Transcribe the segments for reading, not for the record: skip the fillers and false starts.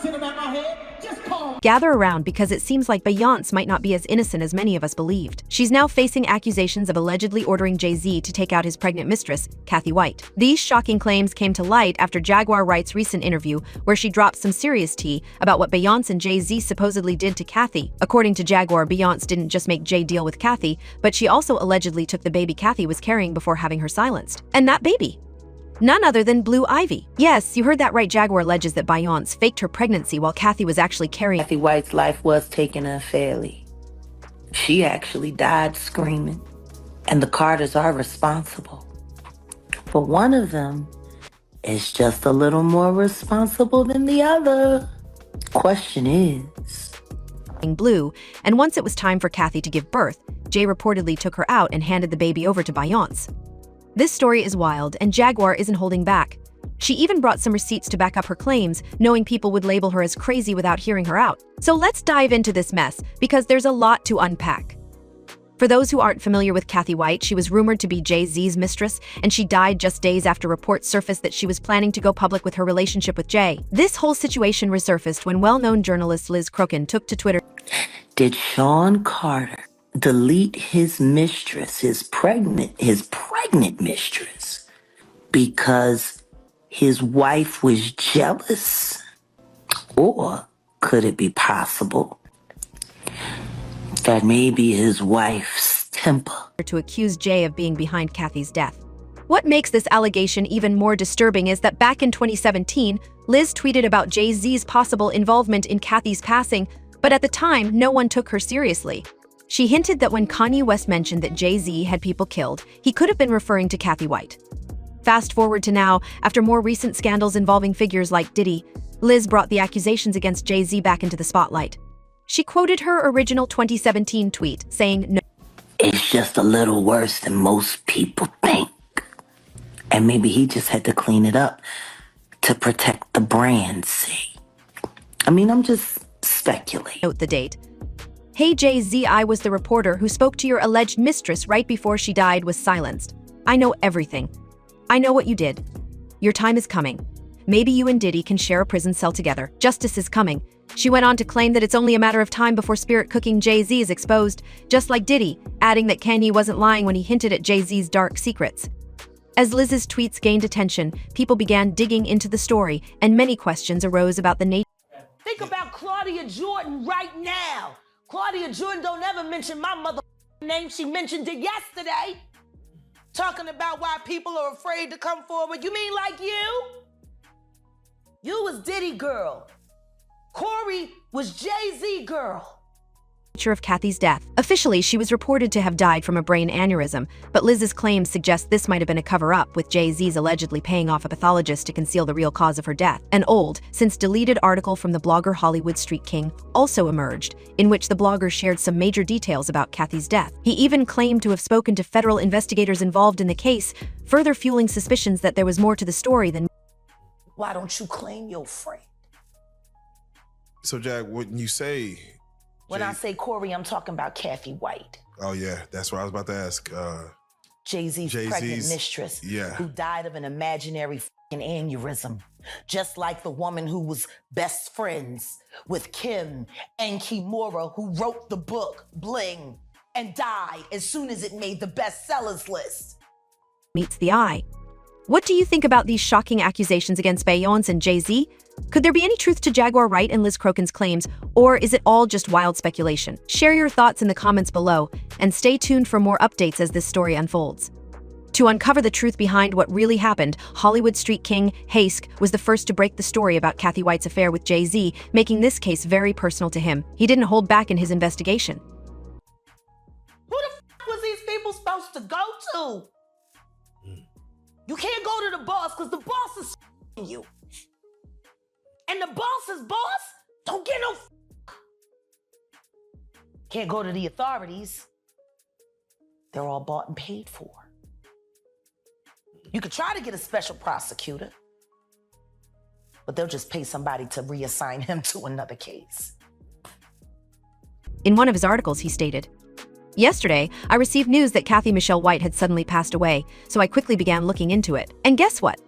sitting at my head. Just call. Gather around because it seems like Beyoncé might not be as innocent as many of us believed. She's now facing accusations of allegedly ordering Jay-Z to take out his pregnant mistress, Cathy White. These shocking claims came to light after Jaguar Wright's recent interview, where she dropped some serious tea about what Beyoncé and Jay-Z supposedly did to Cathy. According to Jaguar, Beyoncé didn't just make Jay deal with Cathy, but she also allegedly took the baby Cathy was carrying before having her silenced. And that baby? None other than Blue Ivy. Yes, you heard that right. Jaguar alleges that Beyoncé faked her pregnancy while Cathy was actually carrying. Cathy White's life was taken unfairly. She actually died screaming, and the Carters are responsible. But one of them is just a little more responsible than the other. Question is, Blue, and once it was time for Cathy to give birth, Jay reportedly took her out and handed the baby over to Beyoncé. This story is wild, and Jaguar isn't holding back. She even brought some receipts to back up her claims, knowing people would label her as crazy without hearing her out. So let's dive into this mess, because there's a lot to unpack. For those who aren't familiar with Cathy White, she was rumored to be Jay-Z's mistress, and she died just days after reports surfaced that she was planning to go public with her relationship with Jay. This whole situation resurfaced when well-known journalist Liz Crokin took to Twitter. did Sean Carter delete his mistress, his pregnant mistress, because his wife was jealous? Or could it be possible that maybe his wife's temper To accuse Jay of being behind Cathy's death? What makes this allegation even more disturbing is that back in 2017, Liz tweeted about Jay-Z's possible involvement in Cathy's passing, but at the time, no one took her seriously. She hinted that when Kanye West mentioned that Jay-Z had people killed, he could have been referring to Cathy White. Fast forward to now, after more recent scandals involving figures like Diddy, Liz brought the accusations against Jay-Z back into the spotlight. She quoted her original 2017 tweet, saying, "No, it's just a little worse than most people think. And maybe he just had to clean it up to protect the brand, see? I mean, I'm just speculating." note the date. Hey Jay-Z, I was the reporter who spoke to your alleged mistress right before she died was silenced. I know everything. I know what you did. Your time is coming. Maybe you and Diddy can share a prison cell together. Justice is coming." She went on to claim that it's only a matter of time before spirit cooking Jay-Z is exposed, just like Diddy, adding that Kanye wasn't lying when he hinted at Jay-Z's dark secrets. As Liz's tweets gained attention, people began digging into the story, and many questions arose about the nature. Think about Claudia Jordan right now. Claudia Jordan don't ever mention my mother name. She mentioned it yesterday. Talking about why people are afraid to come forward. You mean like you? You was Diddy girl. Corey was Jay-Z girl. Of Cathy's death. Officially, she was reported to have died from a brain aneurysm, but Liz's claims suggest this might have been a cover-up, with Jay-Z's allegedly paying off a pathologist to conceal the real cause of her death. An old, since deleted article from the blogger Hollywood Street King also emerged, in which the blogger shared some major details about Cathy's death. He even claimed to have spoken to federal investigators involved in the case, further fueling suspicions that there was more to the story than. Why don't you claim your friend? So, Jack, when you say... When I say Corey, I'm talking about Cathy White. Oh, yeah, that's what I was about to ask. Jay-Z's pregnant mistress, yeah, who died of an imaginary aneurysm, just like the woman who was best friends with Kim and Kimura, who wrote the book Bling and died as soon as it made the bestsellers list. Meets the eye. What do you think about these shocking accusations against Beyoncé and Jay-Z? Could there be any truth to Jaguar Wright and Liz Crokin's claims, or is it all just wild speculation? Share your thoughts in the comments below, and stay tuned for more updates as this story unfolds. To uncover the truth behind what really happened, Hollywood Street King Hask was the first to break the story about Cathy White's affair with Jay-Z, making this case very personal to him. He didn't hold back in his investigation. Who the f was these people supposed to go to? You can't go to the boss because the boss is you. And the boss's boss don't get no f. Can't go to the authorities. They're all bought and paid for. You could try to get a special prosecutor, but they'll just pay somebody to reassign him to another case. In one of his articles, he stated, "Yesterday, I received news that Cathy Michelle White had suddenly passed away, so I quickly began looking into it. And guess what?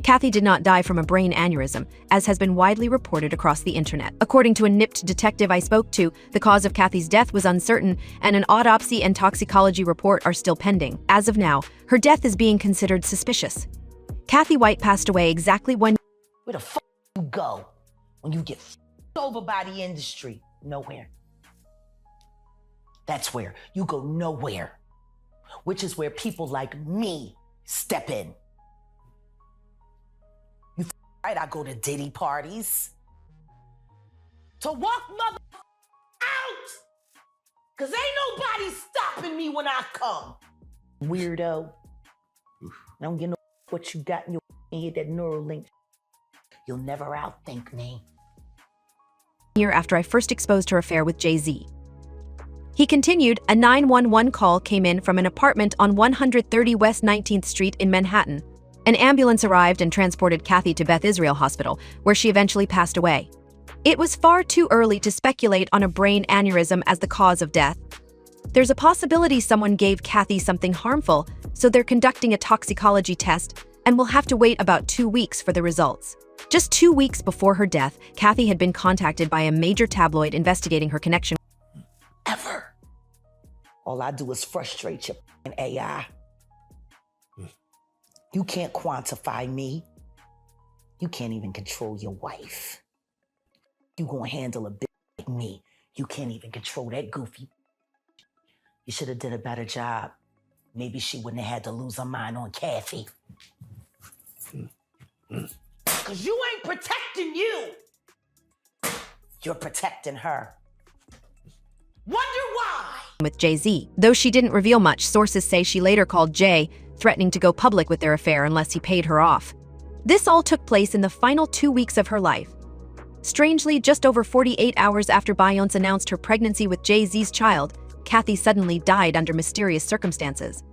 Cathy did not die from a brain aneurysm, as has been widely reported across the internet. According to a nipped detective I spoke to, the cause of Cathy's death was uncertain, and an autopsy and toxicology report are still pending. As of now, her death is being considered suspicious. Cathy White passed away exactly when— Where the fuck you go when you get over by the industry? Nowhere. That's where you go, nowhere. Which is where people like me step in. You right, I go to Diddy parties to walk mother out, cause ain't nobody stopping me when I come. Weirdo. I don't get no what you got in your head, that neural link. You'll never outthink me. Year after I first exposed her affair with Jay-Z. He continued, a 911 call came in from an apartment on 130 West 19th Street in Manhattan. An ambulance arrived and transported Cathy to Beth Israel Hospital, where she eventually passed away. It was far too early to speculate on a brain aneurysm as the cause of death. There's a possibility someone gave Cathy something harmful, so they're conducting a toxicology test and will have to wait about 2 weeks for the results. Just 2 weeks before her death, Cathy had been contacted by a major tabloid investigating her connection. Ever. All I do is frustrate your AI. You can't quantify me. You can't even control your wife. You gonna handle a bitch like me. You can't even control that goofy. You should have did a better job. Maybe she wouldn't have had to lose her mind on Cathy. Cause you ain't protecting you. You're protecting her. Wonder why? With Jay-Z. Though she didn't reveal much, sources say she later called Jay, threatening to go public with their affair unless he paid her off. This all took place in the final 2 weeks of her life. Strangely, just over 48 hours after Beyoncé announced her pregnancy with Jay-Z's child, Cathy suddenly died under mysterious circumstances.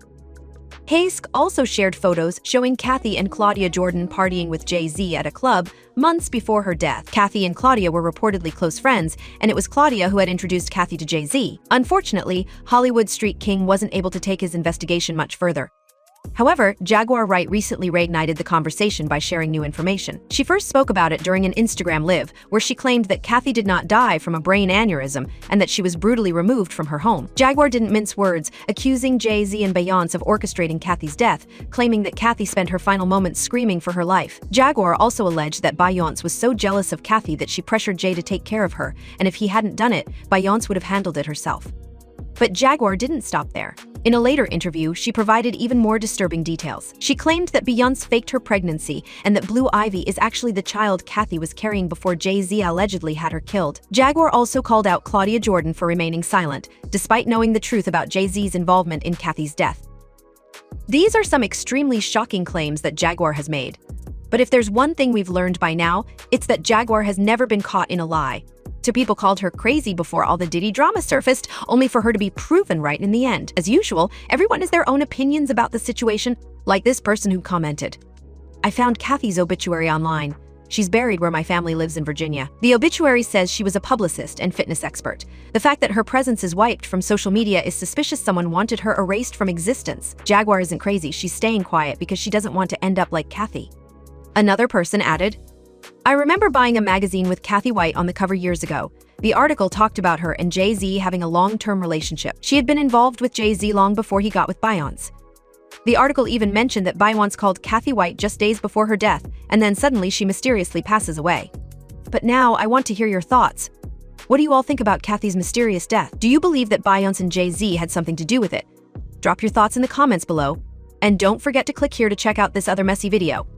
Hayes also shared photos showing Cathy and Claudia Jordan partying with Jay-Z at a club months before her death. Cathy and Claudia were reportedly close friends, and it was Claudia who had introduced Cathy to Jay-Z. Unfortunately, Hollywood Street King wasn't able to take his investigation much further. However, Jaguar Wright recently reignited the conversation by sharing new information. She first spoke about it during an Instagram Live, where she claimed that Cathy did not die from a brain aneurysm and that she was brutally removed from her home. Jaguar didn't mince words, accusing Jay-Z and Beyoncé of orchestrating Cathy's death, claiming that Cathy spent her final moments screaming for her life. Jaguar also alleged that Beyoncé was so jealous of Cathy that she pressured Jay to take care of her, and if he hadn't done it, Beyoncé would have handled it herself. But Jaguar didn't stop there. In a later interview, she provided even more disturbing details. She claimed that Beyoncé faked her pregnancy and that Blue Ivy is actually the child Cathy was carrying before Jay-Z allegedly had her killed. Jaguar also called out Claudia Jordan for remaining silent, despite knowing the truth about Jay-Z's involvement in Cathy's death. These are some extremely shocking claims that Jaguar has made. But if there's one thing we've learned by now, it's that Jaguar has never been caught in a lie. Two people called her crazy before all the Diddy drama surfaced, only for her to be proven right in the end. As usual, everyone has their own opinions about the situation, like this person who commented, "I found Cathy's obituary online. She's buried where my family lives in Virginia." The obituary says she was a publicist and fitness expert. The fact that her presence is wiped from social media is suspicious. Someone wanted her erased from existence. Jaguar isn't crazy, she's staying quiet because she doesn't want to end up like Cathy. Another person added, "I remember buying a magazine with Cathy White on the cover years ago. The article talked about her and Jay-Z having a long-term relationship. She had been involved with Jay-Z long before he got with Beyoncé. The article even mentioned that Beyoncé called Cathy White just days before her death, and then suddenly she mysteriously passes away. But now I want to hear your thoughts. What do you all think about Cathy's mysterious death? Do you believe that Beyoncé and Jay-Z had something to do with it? Drop your thoughts in the comments below. And don't forget to click here to check out this other messy video.